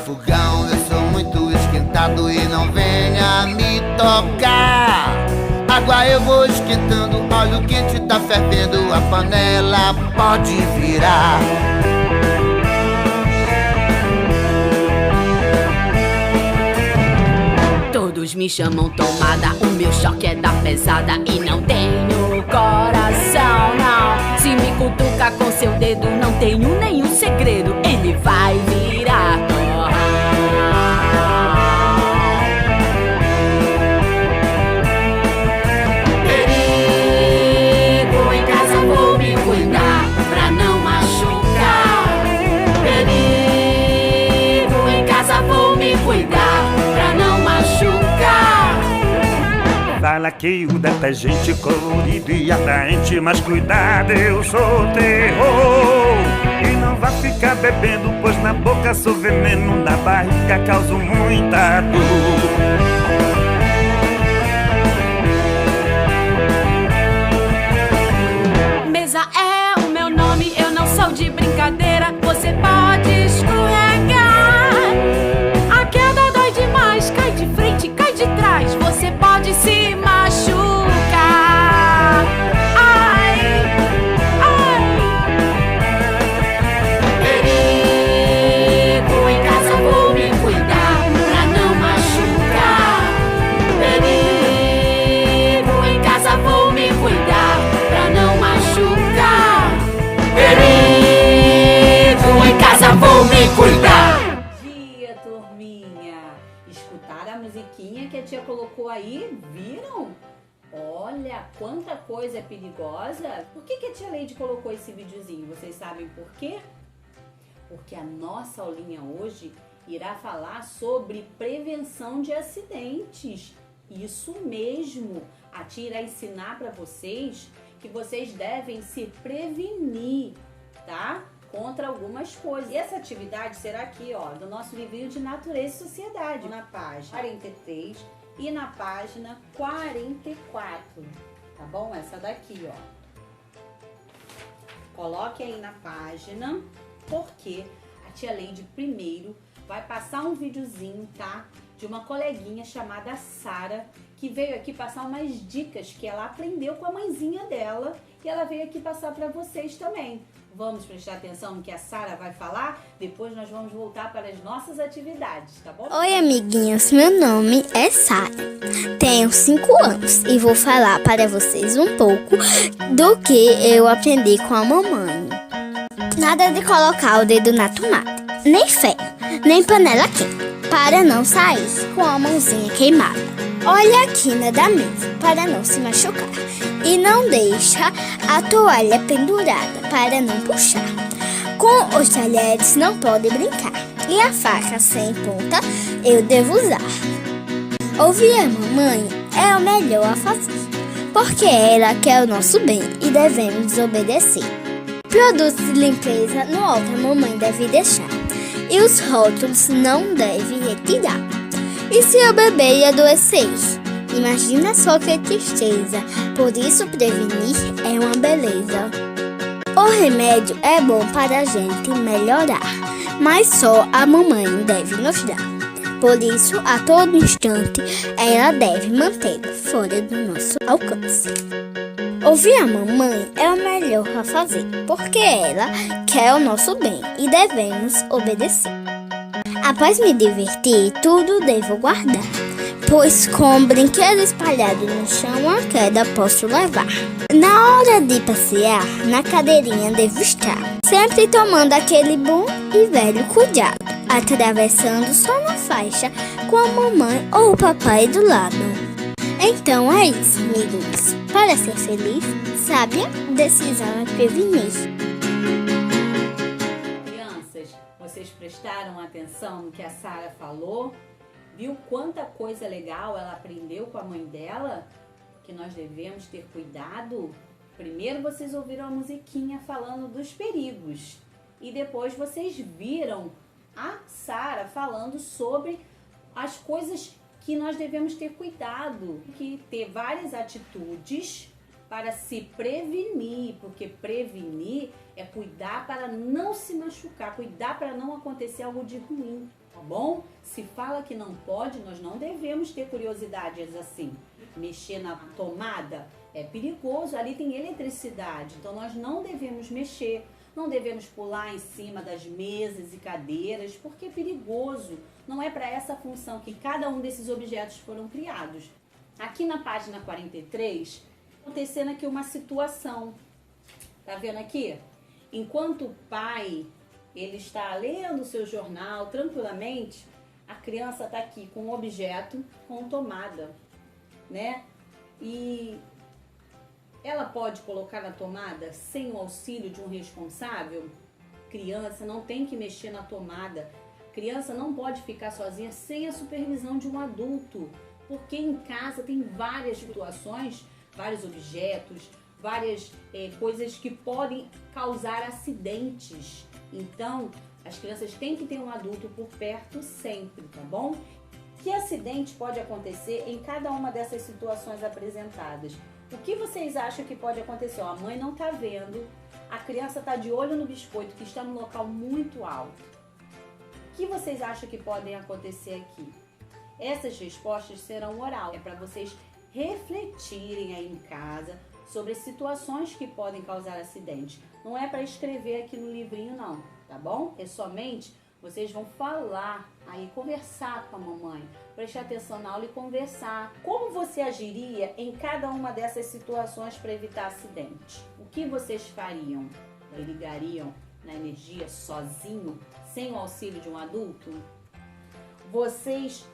fogão, eu sou muito esquentado e não venha me tocar. Água eu vou esquentando, óleo quente tá fervendo, a panela pode virar. Todos me chamam tomada, o meu choque é da pesada e não tenho coração, não. Se me cutucar com seu dedo, não tenho nenhum segredo, ele vai virar torrão. Perigo, em casa vou me cuidar pra não machucar. Perigo, em casa vou me cuidar pra não machucar. Fala que o detergente colorido e atraente, mas cuidado, eu sou terror. E não vá ficar bebendo, pois na boca sou veneno, na barriga causo muita dor. Mesa é o meu nome, eu não sou de brincadeira, você pode escorregar. A queda dói demais, cai de frente, cai de trás, você pode se machucar. Ai, ai. Perigo, em casa vou me cuidar pra não machucar. Perigo, em casa vou me cuidar pra não machucar. Perigo, em casa vou me cuidar. Dia, turminha! Escutaram a musiquinha que a tia colocou aí? Viram? Olha, quanta coisa é perigosa! Por que a tia Leide colocou esse videozinho? Vocês sabem por quê? Porque a nossa aulinha hoje irá falar sobre prevenção de acidentes. Isso mesmo! A tia irá ensinar para vocês que vocês devem se prevenir, tá? Contra algumas coisas. E essa atividade será aqui, ó, do nosso livrinho de Natureza e Sociedade, na página 43 e na página 44, tá bom? Essa daqui, ó. Coloque aí na página, porque a tia Leide primeiro vai passar um videozinho, tá? De uma coleguinha chamada Sara, que veio aqui passar umas dicas que ela aprendeu com a mãezinha dela e ela veio aqui passar para vocês também. Vamos prestar atenção no que a Sara vai falar? Depois nós vamos voltar para as nossas atividades, tá bom? Oi, amiguinhos, meu nome é Sara, tenho 5 anos e vou falar para vocês um pouco do que eu aprendi com a mamãe. Nada de colocar o dedo na tomada, nem ferro, nem panela quente, para não sair com a mãozinha queimada. Olha a quina da mesa para não se machucar e não deixa a toalha pendurada para não puxar. Com os talheres não pode brincar e a faca sem ponta eu devo usar. Ouvir a mamãe é o melhor a fazer, porque ela quer o nosso bem e devemos obedecer. Produtos de limpeza no alto a mamãe deve deixar e os rótulos não deve retirar. E se o bebê adoecer? Imagina só que tristeza, por isso prevenir é uma beleza. O remédio é bom para a gente melhorar, mas só a mamãe deve nos dar. Por isso, a todo instante, ela deve mantê-lo fora do nosso alcance. Ouvir a mamãe é o melhor a fazer, porque ela quer o nosso bem e devemos obedecer. Após me divertir, tudo devo guardar, pois com brinquedo espalhado no chão a queda posso levar. Na hora de passear, na cadeirinha devo estar, sempre tomando aquele bom e velho cuidado, atravessando só na faixa com a mamãe ou o papai do lado. Então é isso, amigos. Para ser feliz, sábia decisão é prevenir. Vocês prestaram atenção no que a Sara falou? Viu quanta coisa legal ela aprendeu com a mãe dela? Que nós devemos ter cuidado? Primeiro vocês ouviram a musiquinha falando dos perigos. E depois vocês viram a Sara falando sobre as coisas que nós devemos ter cuidado. Que ter várias atitudes para se prevenir, porque prevenir é cuidar para não se machucar, cuidar para não acontecer algo de ruim, tá bom? Se fala que não pode, nós não devemos ter curiosidades assim. Mexer na tomada é perigoso, ali tem eletricidade, então nós não devemos mexer. Não devemos pular em cima das mesas e cadeiras, porque é perigoso. Não é para essa função que cada um desses objetos foram criados. Aqui na página 43, acontecendo aqui uma situação. Tá vendo aqui? Enquanto o pai ele está lendo o seu jornal tranquilamente, a criança está aqui com um objeto com tomada, né? E ela pode colocar na tomada sem o auxílio de um responsável? Criança não tem que mexer na tomada. Criança não pode ficar sozinha sem a supervisão de um adulto, porque em casa tem várias situações, vários objetos, várias coisas que podem causar acidentes. Então, as crianças têm que ter um adulto por perto sempre, tá bom? Que acidente pode acontecer em cada uma dessas situações apresentadas? O que vocês acham que pode acontecer? Ó, a mãe não está vendo, a criança está de olho no biscoito que está num local muito alto. O que vocês acham que podem acontecer aqui? Essas respostas serão oral, é para vocês refletirem aí em casa sobre situações que podem causar acidente. Não é para escrever aqui no livrinho não, tá bom? É somente vocês vão falar aí, conversar com a mamãe, prestar atenção na aula e conversar. Como você agiria em cada uma dessas situações para evitar acidente? O que vocês fariam? Ligariam na energia sozinho, sem o auxílio de um adulto? Vocês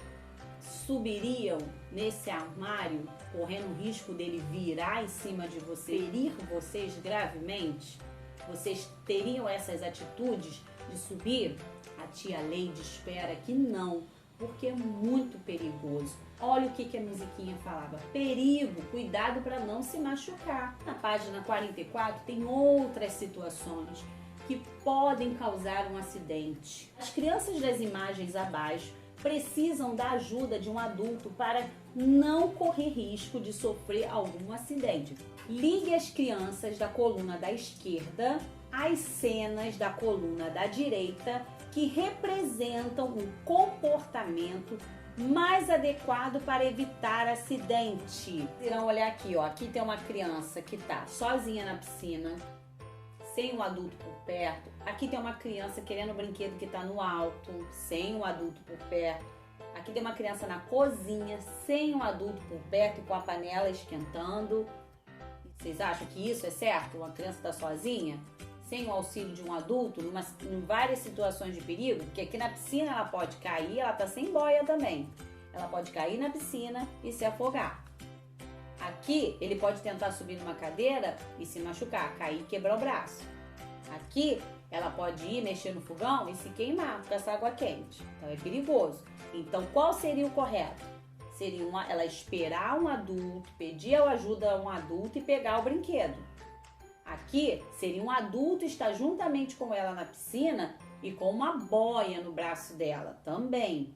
subiriam nesse armário, correndo o risco dele virar em cima de você, ferir vocês gravemente? Vocês teriam essas atitudes de subir? A tia Leide espera que não, porque é muito perigoso. Olha o que a musiquinha falava. Perigo, cuidado para não se machucar. Na página 44 tem outras situações que podem causar um acidente. As crianças das imagens abaixo precisam da ajuda de um adulto para não correr risco de sofrer algum acidente. Ligue as crianças da coluna da esquerda às cenas da coluna da direita que representam um comportamento mais adequado para evitar acidente. Irão olhar aqui, ó. Aqui tem uma criança que está sozinha na piscina, sem um adulto por perto. Aqui tem uma criança querendo um brinquedo que está no alto, sem um adulto por perto. Aqui tem uma criança na cozinha, sem um adulto por perto e com a panela esquentando. Vocês acham que isso é certo? Uma criança está sozinha, sem o auxílio de um adulto, em várias situações de perigo? Porque aqui na piscina ela pode cair, ela está sem boia também. Ela pode cair na piscina e se afogar. Aqui, ele pode tentar subir numa cadeira e se machucar, cair e quebrar o braço. Aqui, ela pode ir mexer no fogão e se queimar com essa água quente. Então, é perigoso. Então, qual seria o correto? Seria ela esperar um adulto, pedir ajuda a um adulto e pegar o brinquedo. Aqui, seria um adulto estar juntamente com ela na piscina e com uma boia no braço dela também.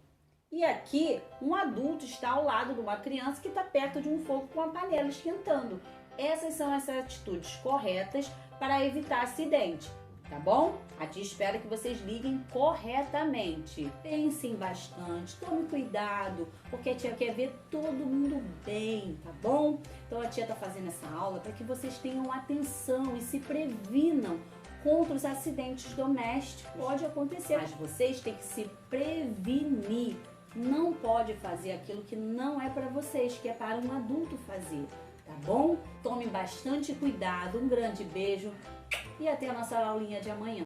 E aqui, um adulto está ao lado de uma criança que está perto de um fogo com a panela esquentando. Essas são as atitudes corretas para evitar acidente, tá bom? A tia espera que vocês liguem corretamente. Pensem bastante, tome cuidado, porque a tia quer ver todo mundo bem, tá bom? Então a tia está fazendo essa aula para que vocês tenham atenção e se previnam contra os acidentes domésticos. Pode acontecer, mas vocês têm que se prevenir. Não pode fazer aquilo que não é para vocês, que é para um adulto fazer, tá bom? Tome bastante cuidado, um grande beijo e até a nossa aulinha de amanhã.